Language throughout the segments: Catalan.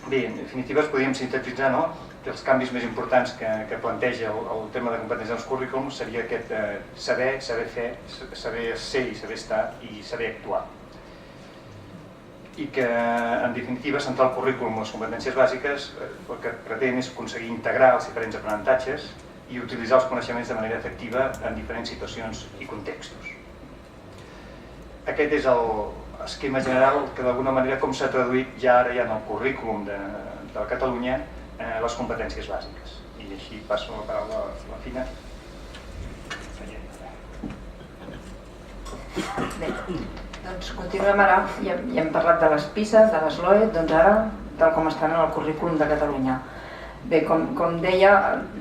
Bé, en definitiva es podríem sintetitzar que els canvis més importants que planteja el tema de competències dels currículums seria aquest saber fer, saber ser i saber estar i saber actuar. I que, en definitiva, centrar el currículum en les competències bàsiques el que pretén és aconseguir integrar els diferents aprenentatges i utilitzar els coneixements de manera efectiva en diferents situacions i contextos. Aquest és l'esquema general que d'alguna manera com s'ha traduït ja ara en el currículum de Catalunya les competències bàsiques. I així passo la paraula a la Fina. Bé, doncs continuem ara, ja hem parlat de les PISA, de les LOE, doncs ara tal com estan en el currículum de Catalunya. Bé, com deia,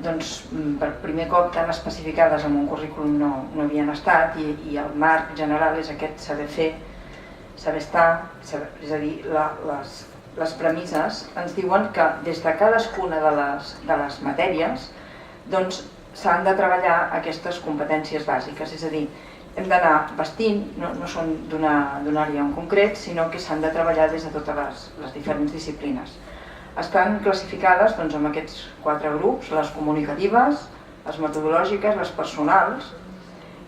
doncs, per primer cop tan especificades en un currículum no havien estat i el marc general és aquest saber fer, saber estar, és a dir, les premisses ens diuen que des de cadascuna de les matèries doncs s'han de treballar aquestes competències bàsiques, és a dir, hem d'anar vestint, no són d'una àrea en concret, sinó que s'han de treballar des de totes les diferents disciplines. Estan classificades amb aquests 4 grups, les comunicatives, les metodològiques, les personals,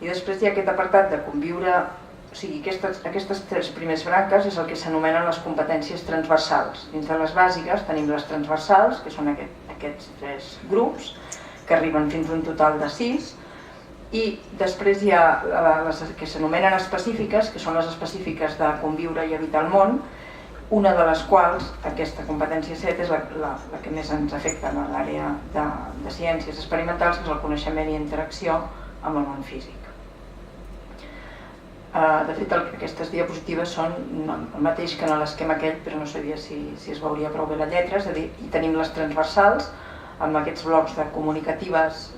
i després hi ha aquest apartat de conviure, o sigui, aquestes 3 primeres branques és el que s'anomenen les competències transversals. Dins de les bàsiques tenim les transversals, que són aquests 3 grups, que arriben fins a un total de 6, i després hi ha les que s'anomenen específiques, que són les específiques de conviure i habitar el món, una de les quals, aquesta competència 7, és la que més ens afecta en l'àrea de ciències experimentals, que és el coneixement i interacció amb el món físic. De fet, aquestes diapositives són el mateix que en l'esquema aquell, però no sabia si es veuria prou bé la lletra, és a dir, hi tenim les transversals, amb aquests blocs de comunicatives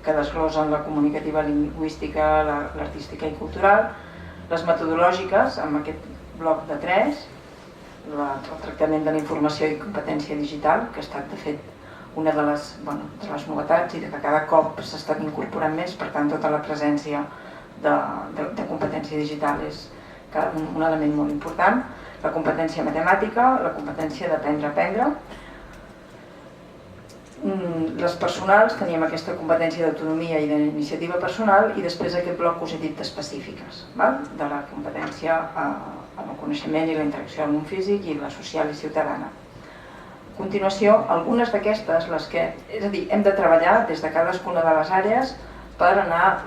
que desglosen la comunicativa lingüística, l'artística i cultural, les metodològiques, amb aquest bloc de 3, el tractament de la informació i competència digital, que ha estat, de fet, una de les novetats i que cada cop s'estan incorporant més, per tant, tota la presència de competència digital és un element molt important. La competència matemàtica, la competència d'aprendre a aprendre. Les personals, teníem aquesta competència d'autonomia i d'iniciativa personal, i després aquest bloc que us he dit d'específiques, de la competència amb el coneixement i la interacció amb el món físic i la social i ciutadana. A continuació, algunes d'aquestes, és a dir, hem de treballar des de cadascuna de les àrees per anar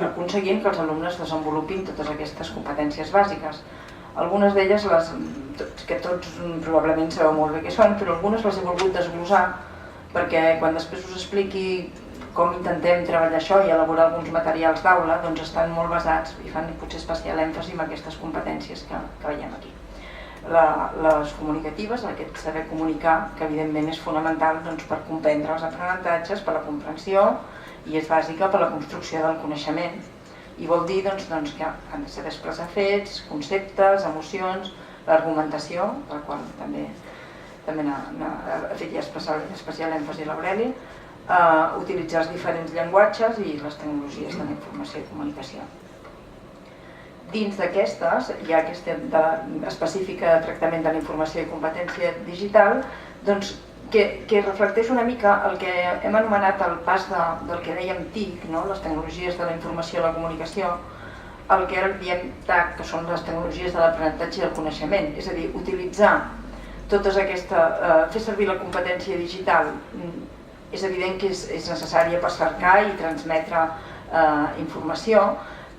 aconseguint que els alumnes desenvolupin totes aquestes competències bàsiques. Algunes d'elles, que tots probablement sabeu molt bé què són, però algunes les he volgut desglossar perquè quan després us expliqui com intentem treballar això i elaborar alguns materials d'aula, doncs estan molt basats i fan potser especial èmfasi en aquestes competències que veiem aquí. Les comunicatives, aquest saber comunicar, que evidentment és fonamental per comprendre els aprenentatges, per la comprensió, i és bàsica per la construcció del coneixement. I vol dir que han de saber expressar fets, conceptes, emocions, l'argumentació, per la qual també ha fet ja especial èmfasi l'Aureli, utilitzar els diferents llenguatges i les tecnologies de la informació i comunicació. Dins d'aquestes hi ha aquesta específica de tractament de la informació i competència digital, que reflecteix una mica el que hem anomenat el pas del que dèiem TIC, les tecnologies de la informació i la comunicació, el que ara diem TAC, que són les tecnologies de l'aprenentatge i el coneixement, és a dir, utilitzar totes aquestes, fer servir la competència digital. És evident que és necessària per cercar i transmetre informació,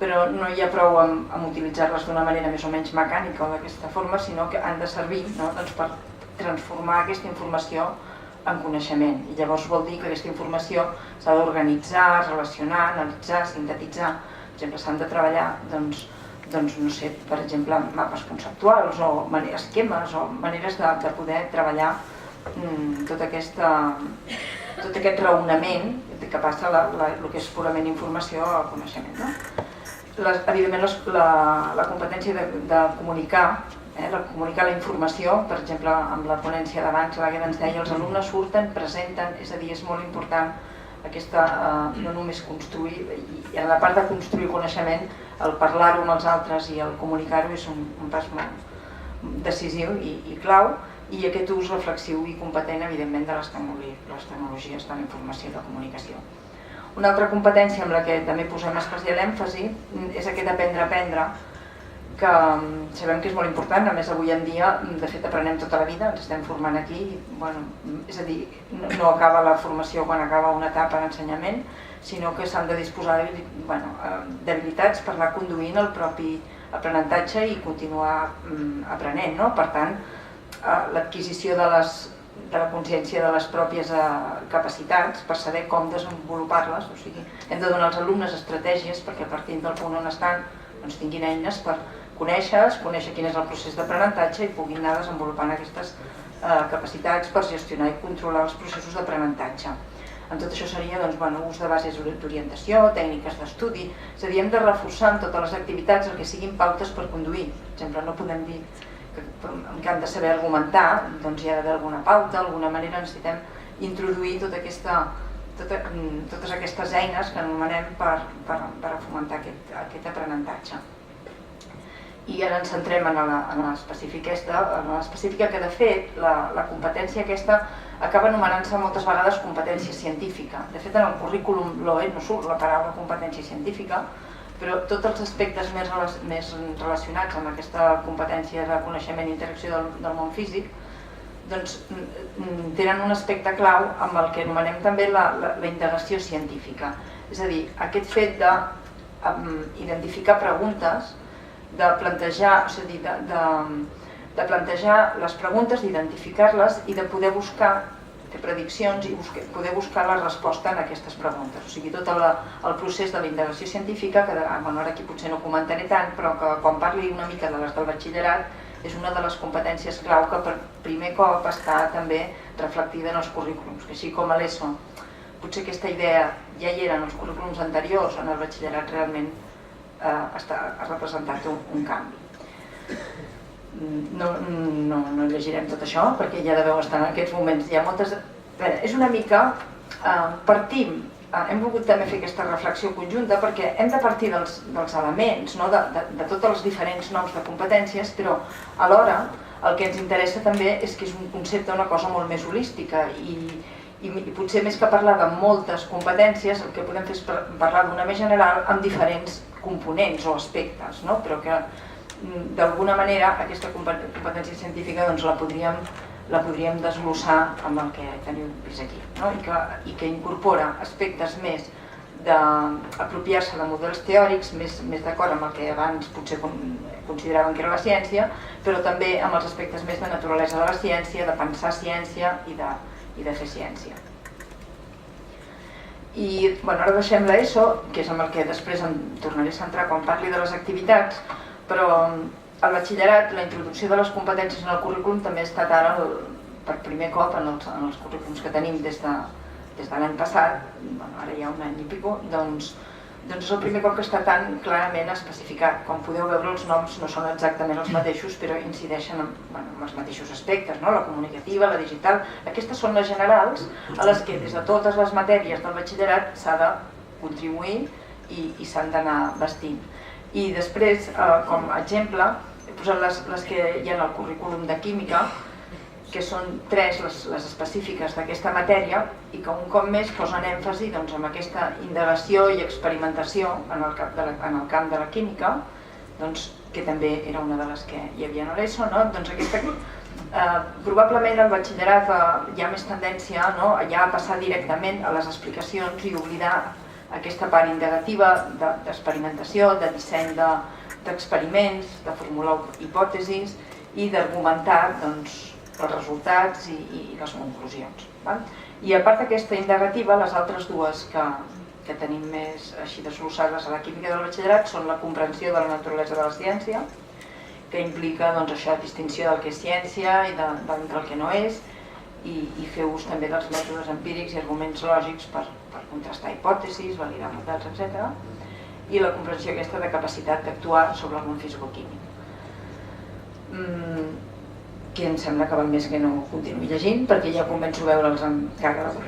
però no hi ha prou amb utilitzar-les d'una manera més o menys mecànica o d'aquesta forma, sinó que han de servir per transformar aquesta informació en coneixement. I llavors vol dir que aquesta informació s'ha d'organitzar, relacionar, analitzar, sintetitzar. Per exemple, s'han de treballar, no sé, per exemple, mapes conceptuals o esquemes o maneres de poder treballar tot aquest raonament que passa el que és purament informació al coneixement. Evidentment, la competència de comunicar, comunicar la informació, per exemple, amb la ponència d'abans, l'Àgueda ens deia, els alumnes surten, presenten, és a dir, és molt important no només construir, i en la part de construir coneixement, el parlar-ho amb els altres i el comunicar-ho és un pas molt decisiu i clau, i aquest ús reflexiu i competent, evidentment, de les tecnologies de la informació i la comunicació. Una altra competència amb la que també posem especial èmfasi és aquest aprendre a aprendre, que sabem que és molt important. A més, avui en dia, de fet, aprenem tota la vida, ens estem formant aquí, és a dir, no acaba la formació quan acaba una etapa d'ensenyament, sinó que s'han de disposar d'habilitats per anar conduint el propi aprenentatge i continuar aprenent. Per tant, l'adquisició de la consciència de les pròpies capacitats per saber com desenvolupar-les, o sigui, hem de donar als alumnes estratègies perquè partint del punt on estan tinguin eines per conèixer quin és el procés d'aprenentatge i puguin anar desenvolupant aquestes capacitats per gestionar i controlar els processos d'aprenentatge. En tot això seria ús de bases d'orientació, tècniques d'estudi, és a dir, hem de reforçar en totes les activitats el que siguin pautes per conduir. Per exemple, no podem dir que han de saber argumentar, doncs hi ha d'haver alguna pauta, d'alguna manera necessitem introduir totes aquestes eines que anomenem per fomentar aquest aprenentatge. I ara ens centrem en l'específica que, de fet, la competència aquesta acaba anomenant-se moltes vegades competència científica. De fet, en el currículum LOE no surt la paraula competència científica, però tots els aspectes més relacionats amb aquesta competència de coneixement i interacció del món físic tenen un aspecte clau amb el que anomenem també la indagació científica. És a dir, aquest fet d'identificar preguntes, de plantejar les preguntes, d'identificar-les i de poder buscar, fer prediccions i poder buscar la resposta en aquestes preguntes. O sigui, tot el procés de la indagació científica, que ara aquí potser no comentaré tant, però que quan parli una mica de les del batxillerat és una de les competències clau que per primer cop està també reflectida en els currículums, que així com a l'ESO potser aquesta idea ja hi era en els currículums anteriors, en el batxillerat realment ha representat un canvi. No llegirem tot això perquè ja deveu estar en aquests moments. Hi ha moltes... És una mica... Partim, hem volgut també fer aquesta reflexió conjunta perquè hem de partir dels elements, de tots els diferents noms de competències, però alhora el que ens interessa també és que és un concepte, una cosa molt més holística i potser més que parlar de moltes competències el que podem fer és parlar d'una més general amb diferents components o aspectes, però que d'alguna manera aquesta competència científica la podríem desglossar amb el que teniu vist aquí, i que incorpora aspectes més d'apropiar-se de models teòrics, més d'acord amb el que abans potser consideraven que era la ciència, però també amb els aspectes més de naturalesa de la ciència, de pensar ciència i de fer ciència. I ara deixem l'ESO, que és amb el que després em tornaré a centrar quan parli de les activitats, però al batxillerat la introducció de les competències en el currículum també ha estat ara per primer cop en els currículums que tenim des de l'any passat, ara hi ha un any i pico, doncs és el primer cop que està tan clarament especificat. Com podeu veure, els noms no són exactament els mateixos, però incideixen en els mateixos aspectes, la comunicativa, la digital. Aquestes són les generals a les que des de totes les matèries del batxillerat s'ha de contribuir i s'han d'anar vestint. I després, com a exemple, he posat les que hi ha en el currículum de química, que són 3 les específiques d'aquesta matèria i que un cop més posen èmfasi en aquesta indagació i experimentació en el camp de la química, que també era una de les que hi havia a l'ESO. Probablement al batxillerat hi ha més tendència a passar directament a les explicacions i oblidar aquesta part indagativa d'experimentació, de disseny d'experiments, de formular hipòtesis i d'argumentar els resultats i les conclusions. I a part d'aquesta indagativa, les altres dues que tenim més així desglossades a la química del batxillerat són la comprensió de la naturalesa de la ciència, que implica això, distinció del que és ciència i del que no és, i fer ús també dels mètodes empírics i arguments lògics per contrastar hipòtesis, validar models, etc. I la comprensió aquesta de capacitat d'actuar sobre el món fisicoquímic. Que em sembla que val més que no continuï llegint, perquè ja començo a veure'ls amb càrrega de